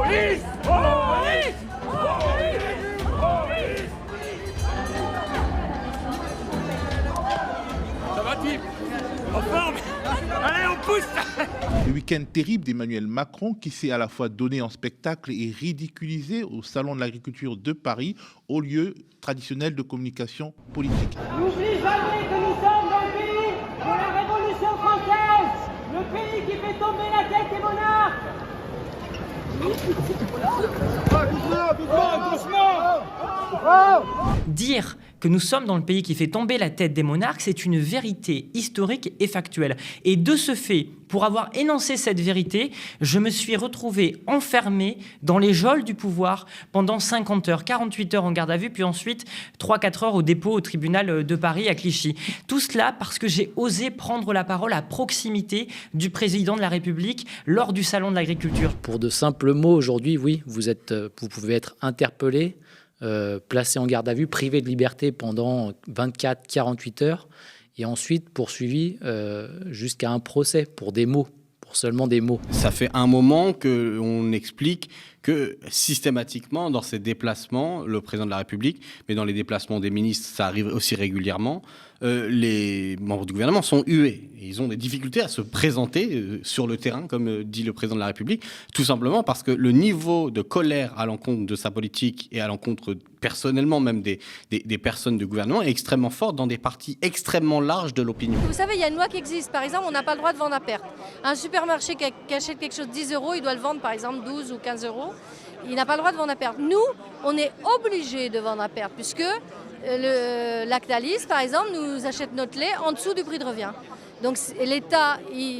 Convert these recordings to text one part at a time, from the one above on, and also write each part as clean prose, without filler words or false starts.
Ça va, type? En forme? Allez, on pousse! Le week-end terrible d'Emmanuel Macron qui s'est à la fois donné en spectacle et ridiculisé au Salon de l'Agriculture de Paris, au lieu traditionnel de communication politique. N'oublie jamais que nous sommes dans le pays de la Révolution française, le pays qui fait tomber la tête des monarques. Dire que nous sommes dans le pays qui fait tomber la tête des monarques, c'est une vérité historique et factuelle. Et de ce fait, pour avoir énoncé cette vérité, je me suis retrouvé enfermé dans les geôles du pouvoir pendant 50 heures, 48 heures en garde à vue, puis ensuite 3-4 heures au dépôt au tribunal de Paris à Clichy. Tout cela parce que j'ai osé prendre la parole à proximité du président de la République lors du Salon de l'Agriculture. Pour de simples mots, aujourd'hui, oui, vous pouvez être interpellé, placé en garde à vue, privé de liberté pendant 24-48 heures et ensuite poursuivi jusqu'à un procès pour des mots, pour seulement des mots. Ça fait un moment qu'on explique que systématiquement, dans ces déplacements, le président de la République, mais dans les déplacements des ministres, ça arrive aussi régulièrement, les membres du gouvernement sont hués. Ils ont des difficultés à se présenter sur le terrain, comme dit le président de la République, tout simplement parce que le niveau de colère à l'encontre de sa politique et à l'encontre personnellement même des personnes du gouvernement est extrêmement fort dans des parties extrêmement larges de l'opinion. Vous savez, il y a une loi qui existe. Par exemple, on n'a pas le droit de vendre à perte. Un supermarché qui achète quelque chose de 10 €, il doit le vendre par exemple 12 ou 15 €. Il n'a pas le droit de vendre à perte. Nous, on est obligés de vendre à perte puisque Lactalis, par exemple, nous achète notre lait en dessous du prix de revient. Donc l'État,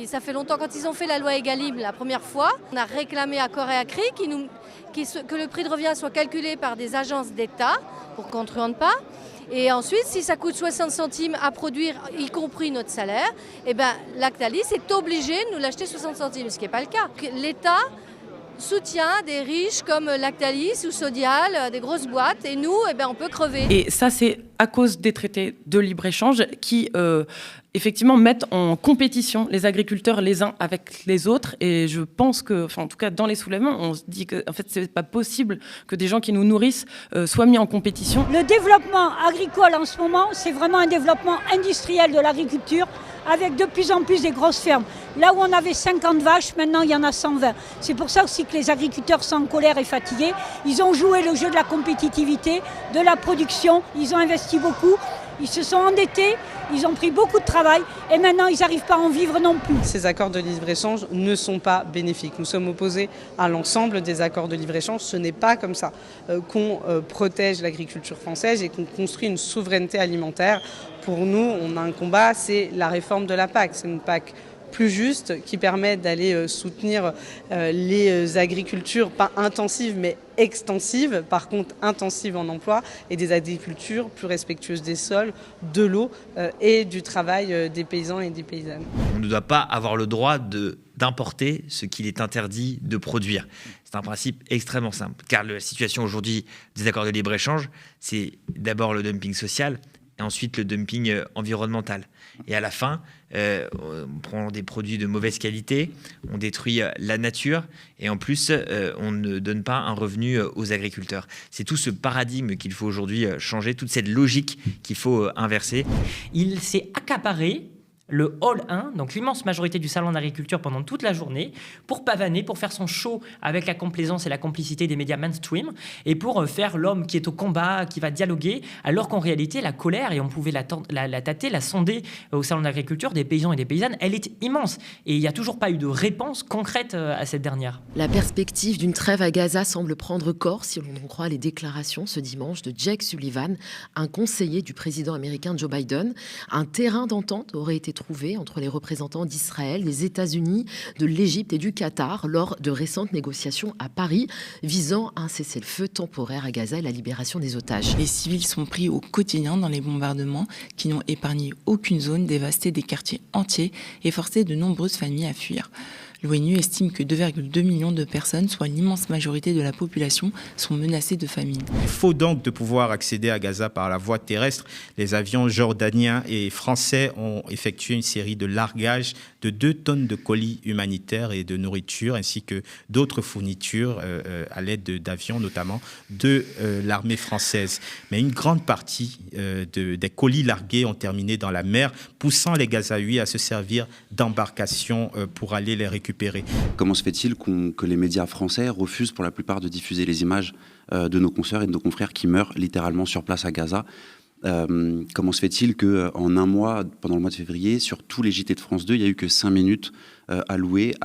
ça fait longtemps, quand ils ont fait la loi Egalim la première fois, on a réclamé à corps et à cri que le prix de revient soit calculé par des agences d'État pour qu'on ne truande pas. Et ensuite, si ça coûte 60 centimes à produire, y compris notre salaire, eh ben, Lactalis est obligé de nous l'acheter 60 centimes, ce qui n'est pas le cas. L'État soutient des riches comme Lactalis ou Sodial, des grosses boîtes, et nous, eh ben, on peut crever. Et ça, c'est à cause des traités de libre-échange qui, effectivement, mettent en compétition les agriculteurs les uns avec les autres. Et je pense que, enfin, en tout cas, dans les soulèvements, on se dit que, en fait, c'est pas possible que des gens qui nous nourrissent soient mis en compétition. Le développement agricole en ce moment, c'est vraiment un développement industriel de l'agriculture, avec de plus en plus des grosses fermes. Là où on avait 50 vaches, maintenant il y en a 120. C'est pour ça aussi que les agriculteurs sont en colère et fatigués. Ils ont joué le jeu de la compétitivité, de la production, ils ont investi beaucoup, ils se sont endettés, ils ont pris beaucoup de travail et maintenant ils n'arrivent pas à en vivre non plus. Ces accords de libre-échange ne sont pas bénéfiques. Nous sommes opposés à l'ensemble des accords de libre-échange. Ce n'est pas comme ça qu'on protège l'agriculture française et qu'on construit une souveraineté alimentaire. Pour nous, on a un combat, c'est la réforme de la PAC. C'est une PAC plus juste qui permet d'aller soutenir les agricultures, pas intensives mais extensives, par contre intensives en emploi, et des agricultures plus respectueuses des sols, de l'eau et du travail des paysans et des paysannes. On ne doit pas avoir le droit d'importer ce qu'il est interdit de produire. C'est un principe extrêmement simple, car la situation aujourd'hui des accords de libre-échange, c'est d'abord le dumping social, et ensuite le dumping environnemental. Et à la fin, on prend des produits de mauvaise qualité, on détruit la nature et en plus, on ne donne pas un revenu aux agriculteurs. C'est tout ce paradigme qu'il faut aujourd'hui changer, toute cette logique qu'il faut inverser. Il s'est accaparé le Hall 1, donc l'immense majorité du Salon d'agriculture pendant toute la journée, pour pavaner, pour faire son show avec la complaisance et la complicité des médias mainstream, et pour faire l'homme qui est au combat, qui va dialoguer, alors qu'en réalité, la colère, et on pouvait la tâter, la sonder au Salon d'agriculture des paysans et des paysannes, elle est immense. Et il n'y a toujours pas eu de réponse concrète à cette dernière. La perspective d'une trêve à Gaza semble prendre corps, si l'on en croit les déclarations ce dimanche de Jake Sullivan, un conseiller du président américain Joe Biden. Un terrain d'entente aurait été trouvé entre les représentants d'Israël, des États-Unis, de l'Égypte et du Qatar lors de récentes négociations à Paris visant un cessez-le-feu temporaire à Gaza et la libération des otages. Les civils sont pris au quotidien dans les bombardements qui n'ont épargné aucune zone, dévasté des quartiers entiers et forcé de nombreuses familles à fuir. L'ONU estime que 2,2 millions de personnes, soit l'immense majorité de la population, sont menacées de famine. Il faut donc de pouvoir accéder à Gaza par la voie terrestre. Les avions jordaniens et français ont effectué une série de largages de 2 tonnes de colis humanitaires et de nourriture, ainsi que d'autres fournitures à l'aide d'avions, notamment de l'armée française. Mais une grande partie des colis largués ont terminé dans la mer, poussant les Gazaouis à se servir d'embarcations pour aller les récupérer. Comment se fait-il que les médias français refusent pour la plupart de diffuser les images de nos consoeurs et de nos confrères qui meurent littéralement sur place à Gaza? Comment se fait-il qu'en un mois, pendant le mois de février, sur tous les JT de France 2, il n'y a eu que 5 minutes allouées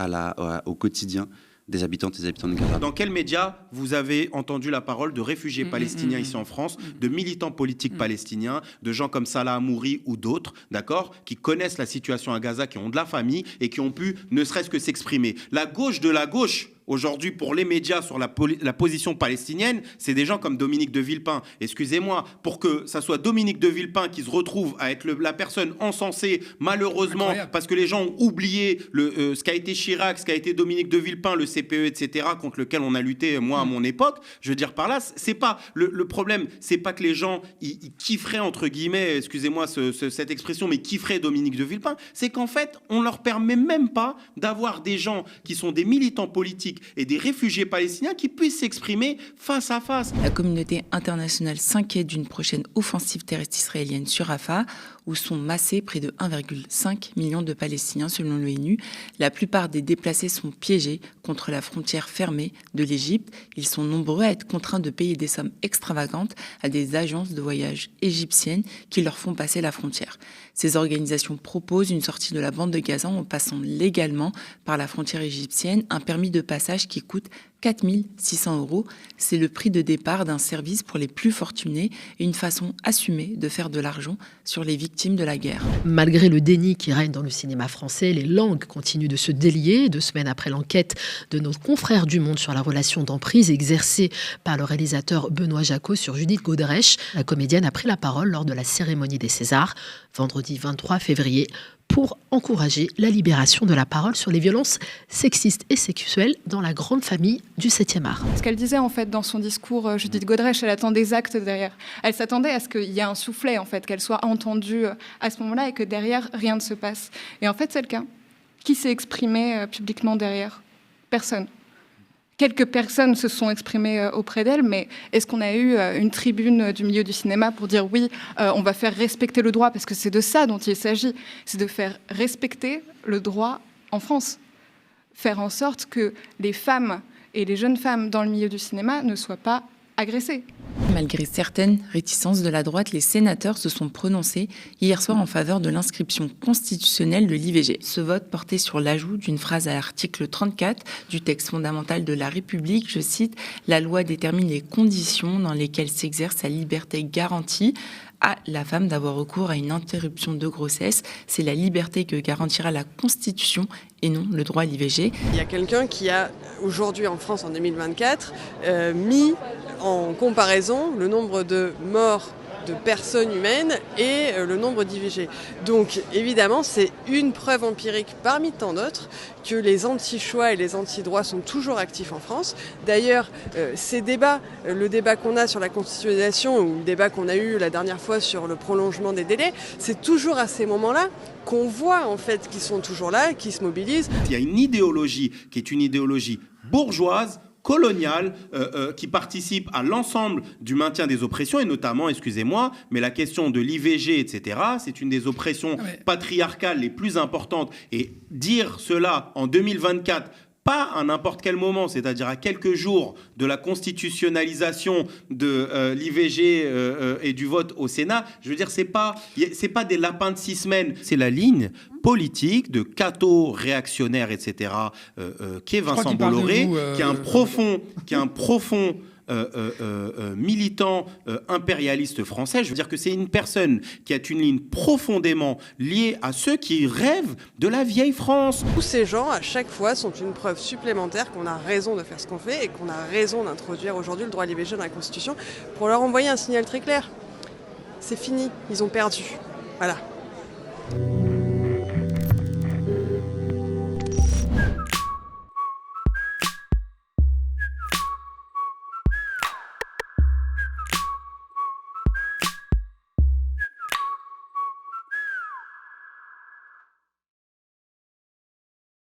au quotidien des habitantes et des habitants de Gaza? Dans quels médias vous avez entendu la parole de réfugiés palestiniens ici en France, de militants politiques palestiniens, de gens comme Salah Hamouri ou d'autres, d'accord, qui connaissent la situation à Gaza, qui ont de la famille et qui ont pu ne serait-ce que s'exprimer? La gauche de la gauche, aujourd'hui, pour les médias sur la position palestinienne, c'est des gens comme Dominique de Villepin. Excusez-moi, pour que ça soit Dominique de Villepin qui se retrouve à être la personne encensée, malheureusement, parce que les gens ont oublié ce qu'a été Chirac, ce qu'a été Dominique de Villepin, le CPE, etc., contre lequel on a lutté, moi, à mon époque. Je veux dire par là, c'est pas le problème, c'est pas que les gens ils kifferaient, entre guillemets, excusez-moi cette expression, mais kifferaient Dominique de Villepin. C'est qu'en fait, on leur permet même pas d'avoir des gens qui sont des militants politiques et des réfugiés palestiniens qui puissent s'exprimer face à face. La communauté internationale s'inquiète d'une prochaine offensive terrestre israélienne sur Rafah, où sont massés près de 1,5 million de Palestiniens selon l'ONU. La plupart des déplacés sont piégés contre la frontière fermée de l'Égypte. Ils sont nombreux à être contraints de payer des sommes extravagantes à des agences de voyage égyptiennes qui leur font passer la frontière. Ces organisations proposent une sortie de la bande de Gaza en passant légalement par la frontière égyptienne, un permis de passage qui coûte 4 600 €. C'est le prix de départ d'un service pour les plus fortunés et une façon assumée de faire de l'argent sur les victimes de la guerre. Malgré le déni qui règne dans le cinéma français, les langues continuent de se délier. 2 semaines après l'enquête de nos confrères du Monde sur la relation d'emprise exercée par le réalisateur Benoît Jacot sur Judith Godrèche, la comédienne a pris la parole lors de la cérémonie des Césars, vendredi 23 février, pour encourager la libération de la parole sur les violences sexistes et sexuelles dans la grande famille du 7e art. Ce qu'elle disait en fait dans son discours, Judith Godrèche, elle attend des actes derrière. Elle s'attendait à ce qu'il y ait un soufflet, en fait, qu'elle soit entendue à ce moment-là et que derrière, rien ne se passe. Et en fait, c'est le cas. Qui s'est exprimé publiquement derrière? Personne. Quelques personnes se sont exprimées auprès d'elle, mais est-ce qu'on a eu une tribune du milieu du cinéma pour dire oui, on va faire respecter le droit, parce que c'est de ça dont il s'agit, c'est de faire respecter le droit en France. Faire en sorte que les femmes et les jeunes femmes dans le milieu du cinéma ne soient pas agressées. Malgré certaines réticences de la droite, les sénateurs se sont prononcés hier soir en faveur de l'inscription constitutionnelle de l'IVG. Ce vote portait sur l'ajout d'une phrase à l'article 34 du texte fondamental de la République. Je cite, « La loi détermine les conditions dans lesquelles s'exerce sa liberté garantie à la femme d'avoir recours à une interruption de grossesse. C'est la liberté que garantira la Constitution et non le droit à l'IVG. » Il y a quelqu'un qui a, aujourd'hui en France, en 2024, mis en comparaison le nombre de morts de personnes humaines et le nombre d'IVG. Donc évidemment, c'est une preuve empirique parmi tant d'autres que les anti-choix et les anti-droits sont toujours actifs en France. D'ailleurs, ces débats, le débat qu'on a sur la constitutionnalisation ou le débat qu'on a eu la dernière fois sur le prolongement des délais, c'est toujours à ces moments-là qu'on voit en fait qu'ils sont toujours là, qu'ils se mobilisent. Il y a une idéologie qui est une idéologie bourgeoise, coloniale, qui participe à l'ensemble du maintien des oppressions, et notamment, excusez-moi, mais la question de l'IVG, etc., c'est une des oppressions patriarcales les plus importantes. Et dire cela en 2024, pas à n'importe quel moment, c'est-à-dire à quelques jours de la constitutionnalisation de l'IVG et du vote au Sénat, je veux dire, c'est pas des lapins de 6 semaines, c'est la ligne politique de catho-réactionnaire, etc., qui est Vincent Bolloré, qui est un profond militant impérialiste français. Je veux dire que c'est une personne qui a une ligne profondément liée à ceux qui rêvent de la vieille France. Tous ces gens, à chaque fois, sont une preuve supplémentaire qu'on a raison de faire ce qu'on fait et qu'on a raison d'introduire aujourd'hui le droit à l'IVG dans la Constitution pour leur envoyer un signal très clair. C'est fini, ils ont perdu. Voilà.